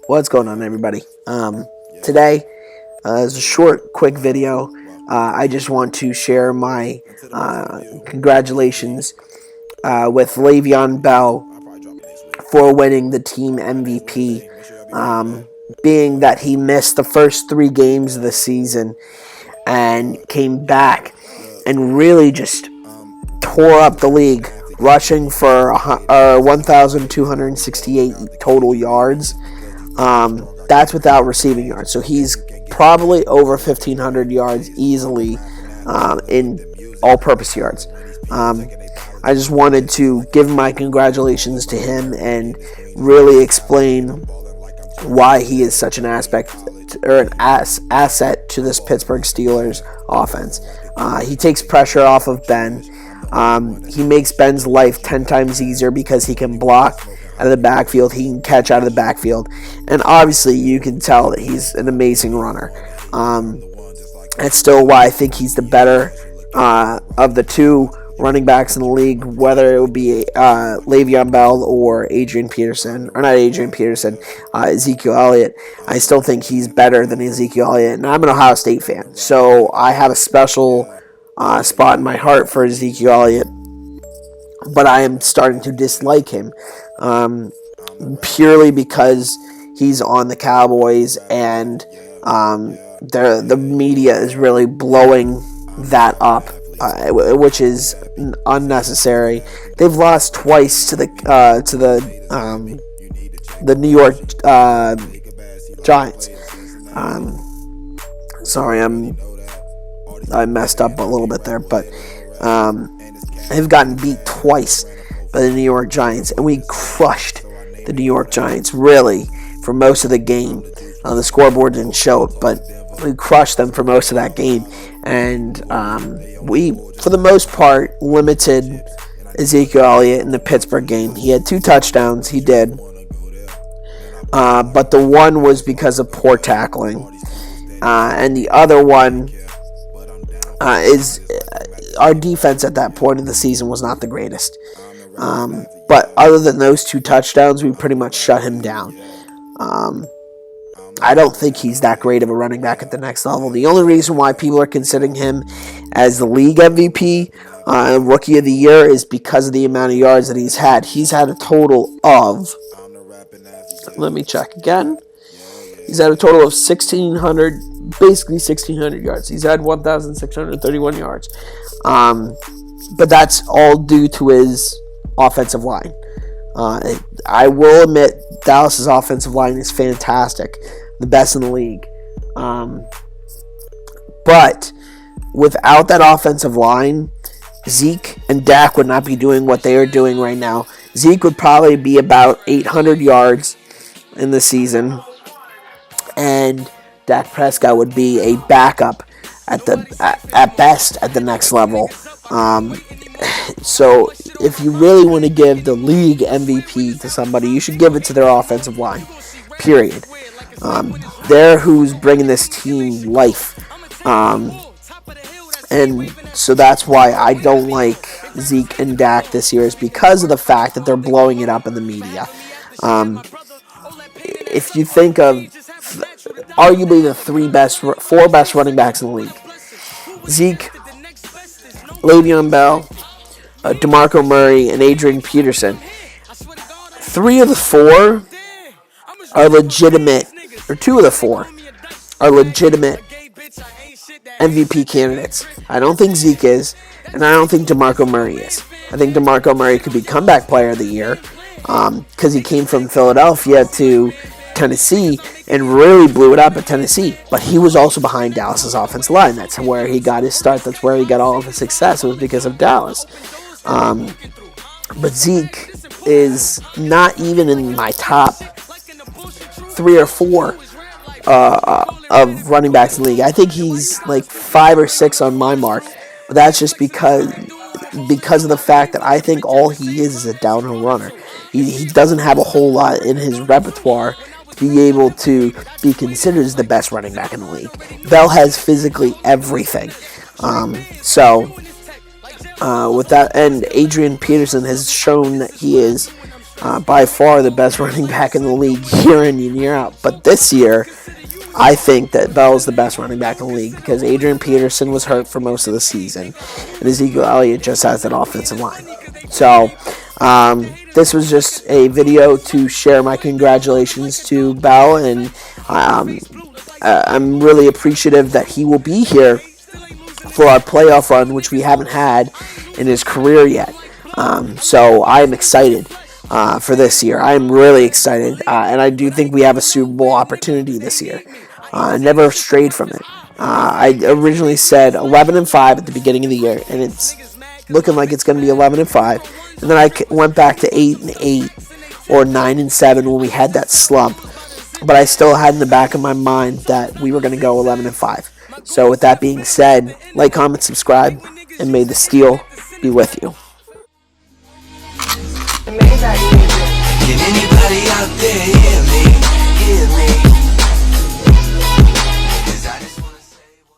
What's going on, everybody? Today is a short, quick video. I just want to share my congratulations with L.Bell for winning the team MVP. Being that he missed the first 3 games of the season and came back and really just tore up the league, rushing for 1,268 total yards. That's without receiving yards. So he's probably over 1,500 yards easily in all-purpose yards. I just wanted to give my congratulations to him and really explain why he is such an asset to this Pittsburgh Steelers offense. He takes pressure off of Ben. He makes Ben's life 10 times easier because he can block out of the backfield. He can catch out of the backfield. And obviously, you can tell that he's an amazing runner. That's still why I think he's the better of the two running backs in the league, whether it would be L.Bell or Ezekiel Elliott. I still think he's better than Ezekiel Elliott. And I'm an Ohio State fan, so I have a special spot in my heart for Ezekiel Elliott. But I am starting to dislike him purely because he's on the Cowboys, and the media is really blowing that up, which is unnecessary. They've lost twice to the New York Giants. Sorry, I messed up a little bit there, but they've gotten beat twice by the New York Giants, and we crushed the New York Giants, really, for most of the game. The scoreboard didn't show it, but we crushed them for most of that game, and we, for the most part, limited Ezekiel Elliott in the Pittsburgh game. He had 2 touchdowns, he did, but the one was because of poor tackling, and the other one is our defense at that point in the season was not the greatest. But other than those 2 touchdowns, we pretty much shut him down. I don't think he's that great of a running back at the next level. The only reason why people are considering him as the league MVP, Rookie of the Year, is because of the amount of yards that he's had. He's had a total of, let me check again. He's had a total of 1,600 yards. He's had 1,631 yards. But that's all due to his offensive line. I will admit Dallas's offensive line is fantastic, the best in the league. But without that offensive line, Zeke and Dak would not be doing what they are doing right now. Zeke would probably be about 800 yards in the season, and Dak Prescott would be a backup at best at the next level. So if you really want to give the league MVP to somebody, you should give it to their offensive line, period. They're who's bringing this team life. And so that's why I don't like Zeke and Dak this year, is because of the fact that they're blowing it up in the media. If you think of arguably the 4 best running backs in the league, Zeke, L.Bell, DeMarco Murray, and Adrian Peterson, 3 of the 4 are legitimate, or 2 of the 4 are legitimate MVP candidates. I don't think Zeke is, and I don't think DeMarco Murray is. I think DeMarco Murray could be comeback player of the year because he came from Philadelphia to Tennessee and really blew it up at Tennessee. But he was also behind Dallas's offensive line. That's where he got his start. That's where he got all of his success. It was because of Dallas. But Zeke is not even in my top 3 or 4 of running backs in the league. I think he's like 5 or 6 on my mark. But that's just because of the fact that I think all he is a downhill runner. He doesn't have a whole lot in his repertoire to be able to be considered as the best running back in the league. Bell has physically everything. With that, and Adrian Peterson has shown that he is by far the best running back in the league year in and year out. But this year, I think that Bell's the best running back in the league because Adrian Peterson was hurt for most of the season, and Ezekiel Elliott just has that offensive line. So this was just a video to share my congratulations to Bell, and I'm really appreciative that he will be here for our playoff run, which we haven't had in his career yet. So I am excited for this year. I am really excited, and I do think we have a Super Bowl opportunity this year. I never strayed from it. I originally said 11-5 at the beginning of the year, and it's looking like it's going to be 11-5. And then I went back to 8-8 or 9-7 when we had that slump. But I still had in the back of my mind that we were going to go 11-5. So with that being said, like, comment, subscribe, and may the steel be with you. Can anybody out there